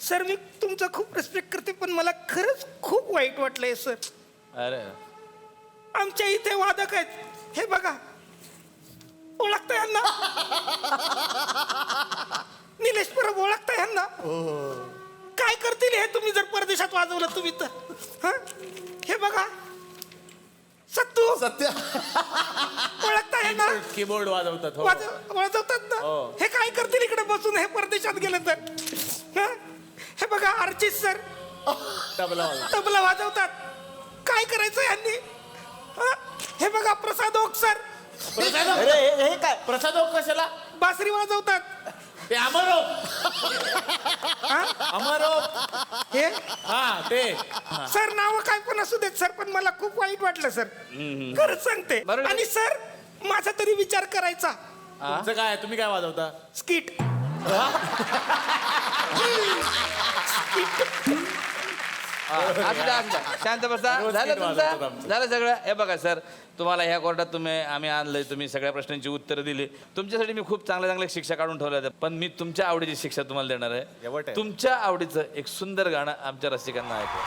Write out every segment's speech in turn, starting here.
Sir मी तुमचा खूप respect करते पण मला खरंच खूप वाईट वाटलंय सर. अरे आमच्या इथे वादक आहेत, हे बघा ओळखता यांना? निलेश परब ओळखता यांना? काय करतील हे तुम्ही जर परदेशात वाजवलं तुम्ही तर? हं? हे बघा सत्तू सत्य ओळखता यांना? कीबोर्ड वाजवतात. हो. वाजवतात ना. हे काय करतील इकडे बसून हे परदेशात गेलं तर? हं? हे बघा अर्चित सर तबला वाजवतात. तबला वाजवतात. काय करायचं यांनी? हं? हे बघा प्रसाद ओक सर अरे हे काय प्रसाद ओक कशाला? बासरी वाजवतात. ते अमरो अमरो हे हा ते सर नाव काय पण असू देत सर पण मला खूप वाईट वाटलं सर. खरंच सांगते. बरोबर. आणि सर माझा तरी विचार करायचा. तुमचं काय तुम्ही काय वाजवता? स्किट शांत बसा. रोज झालं किट वाजवतात तुमचं आमचं. झालं सगळं. हे बघा सर तुम्हाला ह्या कोर्टात आम्ही आणलंय, तुम्ही सगळ्या प्रश्नांची उत्तरं दिली. तुमच्यासाठी मी खूप चांगल्या चांगल्या शिक्षा काढून ठेवल्या आहेत. पण मी तुमच्या आवडीची शिक्षा तुम्हाला देणार शेवट आहे. आहे. तुमच्या आवडीचं एक सुंदर गाणं आमच्या रसिकांना ऐकवा.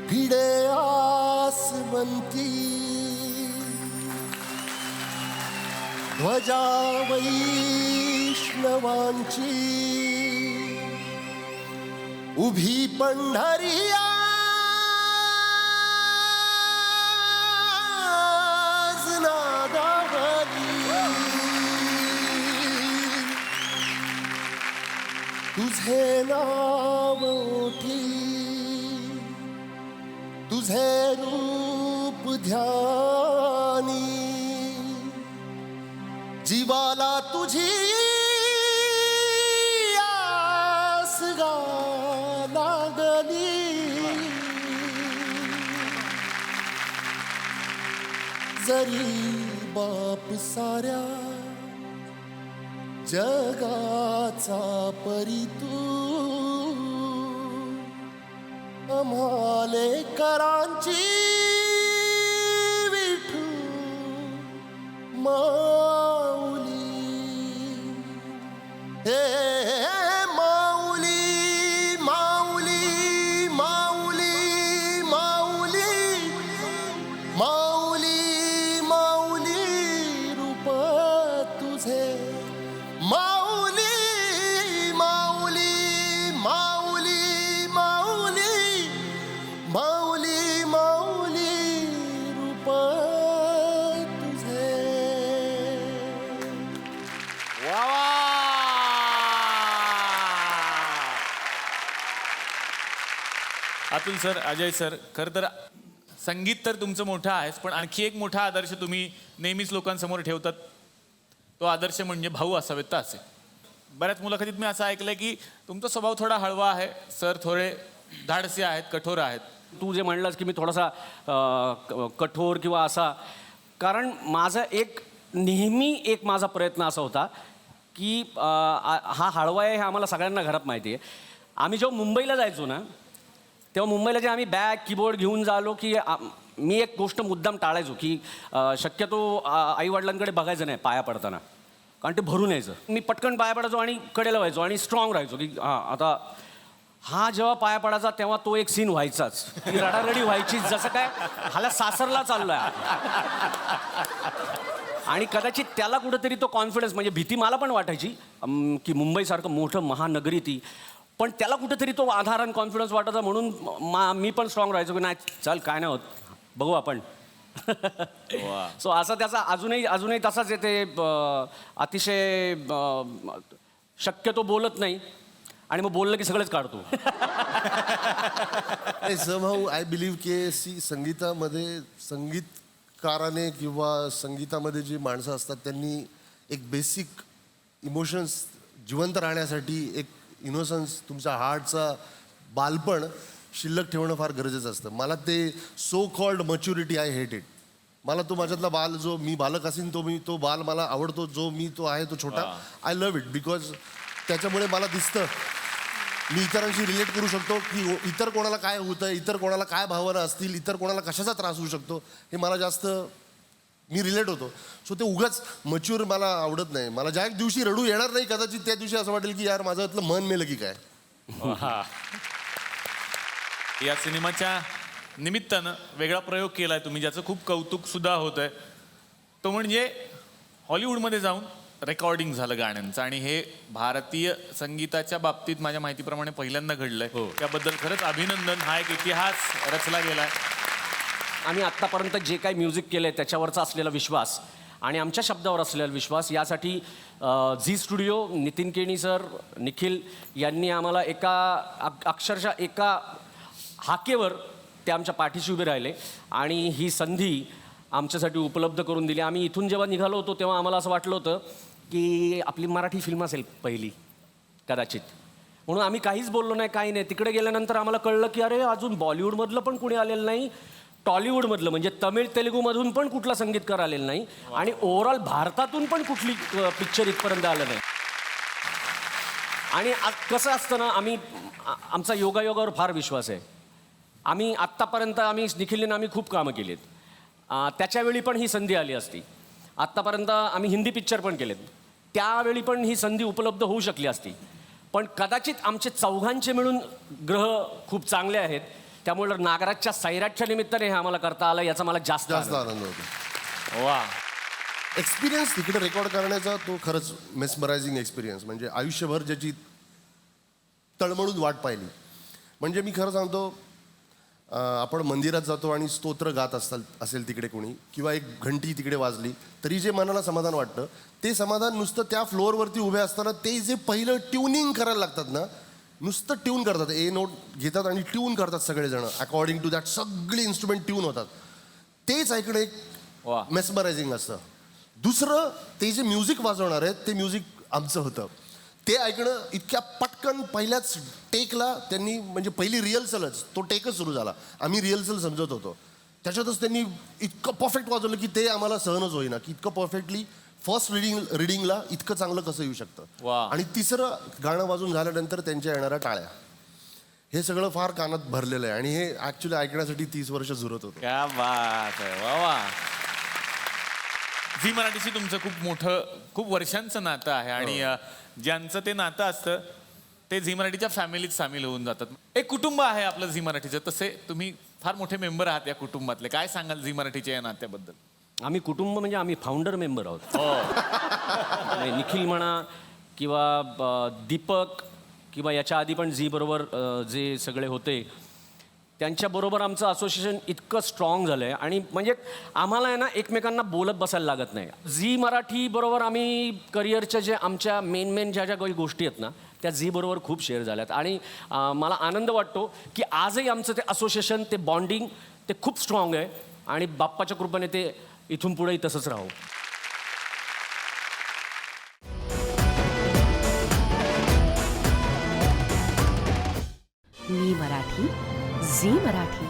भिडे आसवंती ध्वजा वैष्णवांची उभी पंढरिया आज नादावली तुझे नाव ओठी तुझे रूप ध्यानी जीवाला तुझी आस गा लागली जरी बाप साऱ्या जगाचा परी तू आम्हाले करांची विठू माऊली हे माऊली माऊली माऊली माऊली माऊली माऊली रूप तुझे माऊली माऊली माऊली माऊली माऊली माऊली रूप तुझे. वा वा. अतुल सर, अजय सर, खरं तर संगीत तर तुमचं मोठं आहेच, पण आणखी एक मोठा आदर्श तुम्ही नेहमीच लोकांसमोर ठेवतात. तो आदर्श म्हणजे भाऊ असावेत तर असे. बऱ्याच मुलाखतीत मी असं ऐकलंय की तुमचा स्वभाव थोडा हळवा आहे, सर थोडे धाडसी आहेत, कठोर आहेत. तू जे म्हणलास की मी थोडासा कठोर किंवा असा, कारण माझा नेहमी एक माझा प्रयत्न असा होता की हा हळवा आहे हे आम्हाला सगळ्यांना घरात माहिती आहे. आम्ही जेव्हा मुंबईला जायचो ना तेव्हा मुंबईला जे आम्ही बॅग कीबोर्ड घेऊन झालो की मी एक गोष्ट मुद्दाम टाळायचो की शक्यतो आईवडिलांकडे बघायचं नाही पाया पडताना, कारण ते भरून यायचं. मी पटकन पाया पडायचो आणि कडेला व्हायचो आणि स्ट्रॉंग राहायचो की हां आता हा जेव्हा पाया पडायचा तेव्हा तो एक सीन व्हायचाच, ती रडारडी व्हायची जसं काय हाला सासरला चाललोय. आणि कदाचित त्याला कुठंतरी तो कॉन्फिडन्स, म्हणजे भीती मला पण वाटायची की मुंबईसारखं मोठं महानगरी ती, पण त्याला कुठंतरी तो आधार आणि कॉन्फिडन्स वाटायचा. म्हणून मी पण स्ट्रॉंग राहायचो की नाही चल काय नाही होत बघू आपण. सो असा त्याचा अजूनही तसाच येते. अतिशय शक्यतो बोलत नाही आणि मग बोललं की सगळंच काढतो. समहाऊ आय बिलीव्ह की संगीतामध्ये संगीतकाराने किंवा संगीतामध्ये जी माणसं असतात त्यांनी एक बेसिक इमोशन्स जिवंत राहण्यासाठी एक इनोसन्स, तुमच्या हार्टचा बालपण शिल्लक ठेवणं फार गरजेचं असतं. मला ते so called maturity I hate it. मला तो माझ्यातला बाल जो मी बालक असेन तो बाल मला आवडतो, जो मी तो आहे तो छोटा. आय लव्ह इट बिकॉज त्याच्यामुळे मला दिसतं मी इतरांशी रिलेट करू शकतो की इतर कोणाला काय होतं, इतर कोणाला काय भावना असतील, इतर कोणाला कशाचा त्रास होऊ शकतो, हे मला जास्त मी रिलेट होतो. सो ते उगाच मच्युअर मला आवडत नाही. मला ज्या एक दिवशी रडू येणार नाही कदाचित त्या दिवशी असं वाटेल की यार माझं यातलं मन मेलं की काय. या सिनेमाच्या निमित्तानं वेगळा प्रयोग केलाय तुम्ही, ज्याचं खूप कौतुक सुद्धा होत आहे. तो म्हणजे हॉलिवूडमध्ये जाऊन रेकॉर्डिंग झालं गाण्यांचं, आणि हे भारतीय संगीताच्या बाबतीत माझ्या माहितीप्रमाणे पहिल्यांदा घडलंय. त्याबद्दल खरंच अभिनंदन. हा एक इतिहास रचला गेलाय. आम्ही आत्तापर्यंत जे काही म्युझिक केलं आहे त्याच्यावरचा असलेला विश्वास आणि आमच्या शब्दावर असलेला विश्वास, यासाठी झी स्टुडिओ, नितीन केणी सर, निखिल यांनी आम्हाला अक्षरशः एका हाकेवर ते आमच्या पाठीशी उभे राहिले आणि ही संधी आमच्यासाठी उपलब्ध करून दिली. आम्ही इथून जेव्हा निघालो होतो तेव्हा आम्हाला असं वाटलं होतं की आपली मराठी फिल्म असेल पहिली कदाचित, म्हणून आम्ही काहीच बोललो नाही, काही नाही. तिकडे गेल्यानंतर आम्हाला कळलं की अरे अजून बॉलिवूडमधलं पण कुणी आलेलं नाही, टॉलिवूडमधलं म्हणजे तमिळ तेलुगूमधून पण कुठला संगीतकार आलेला नाही, आणि ओव्हरऑल भारतातून पण कुठली पिक्चर इथपर्यंत आलं नाही. आणि कसं असतं ना, आमचा योगायोगावर फार विश्वास आहे. आम्ही आत्तापर्यंत निखिलने आम्ही खूप कामं केली आहेत. त्याच्यावेळी पण ही संधी आली असती. आत्तापर्यंत आम्ही हिंदी पिक्चर पण केलेत, त्यावेळी पण ही संधी उपलब्ध होऊ शकली असती. पण कदाचित आमचे चौघांचे मिळून ग्रह खूप चांगले आहेत, त्यामुळे नागराजच्या सैराटच्या निमित्ताने हे आम्हाला करता आलं, याचा मला जास्त आनंद होतो. वा. एक्सपिरियन्स तिकडे रेकॉर्ड करण्याचा तो खरंच मेस्मरायझिंग एक्सपिरियन्स, म्हणजे आयुष्यभर ज्याची तळमळून वाट पाहिली. म्हणजे मी खरं सांगतो, आपण मंदिरात जातो आणि स्तोत्र गात असेल तिकडे कोणी, किंवा एक घंटी तिकडे वाजली तरी जे मनाला समाधान वाटतं, ते समाधान नुसतं त्या फ्लोअरवरती उभे असताना ते जे पहिलं ट्युनिंग करायला लागतात ना, नुसतं ट्यून करतात, ए नोट घेतात आणि ट्यून करतात सगळेजण अकॉर्डिंग टू दॅट, सगळे इन्स्ट्रुमेंट ट्यून होतात, तेच ऐकणं एक मेस्मरायझिंग असतं. दुसरं, ते जे म्युझिक वाजवणार आहेत ते म्युझिक आमचं होतं, ते ऐकणं इतक्या पटकन पहिल्याच टेकला त्यांनी, म्हणजे पहिली रिहर्सलच, तो टेकच सुरू झाला, आम्ही रिहर्सल समजत होतो, त्याच्यातच त्यांनी इतकं परफेक्ट वाजवलं की ते आम्हाला सहनच होईना की इतकं परफेक्टली फर्स्ट रिडिंगला इतकं चांगलं कसं येऊ शकतं. आणि तिसरं गाणं वाजून झाल्यानंतर त्यांच्या येणाऱ्या टाळ्या, हे सगळं फार कानात भरलेलं आहे. आणि हे ॲक्च्युली ऐकण्यासाठी 30 वर्ष झुरत होतं. क्या बात आहे. वा वा. झी मराठीशी तुमचं खूप मोठं, खूप वर्षांचं नातं आहे, आणि ज्यांचं ते नातं असतं ते झी मराठीच्या फॅमिलीत सामील होऊन जातात. एक कुटुंब आहे आपलं झी मराठीचं, तसे तुम्ही फार मोठे मेंबर आहात या कुटुंबातले. काय सांगाल झी मराठीच्या या नात्याबद्दल? आम्ही कुटुंब म्हणजे आम्ही फाउंडर मेंबर आहोत. निखिल म्हणा किंवा दीपक किंवा याच्या आधी पण झी बरोबर जे सगळे होते त्यांच्याबरोबर आमचं असोसिएशन इतकं स्ट्रॉंग झालं आहे, आणि म्हणजे आम्हाला आहे ना एकमेकांना बोलत बसायला लागत नाही. झी मराठी बरोबर आम्ही करिअरच्या जे आमच्या मेन ज्या काही गोष्टी आहेत ना, त्या झी बरोबर खूप शेअर झाल्यात, आणि मला आनंद वाटतो की आजही आमचं ते असोसिएशन, ते बॉन्डिंग ते खूप स्ट्रॉंग आहे, आणि बाप्पाच्या कृपेने ते इथून पुढेही तसंच राहू. मी मराठी, झी मराठी.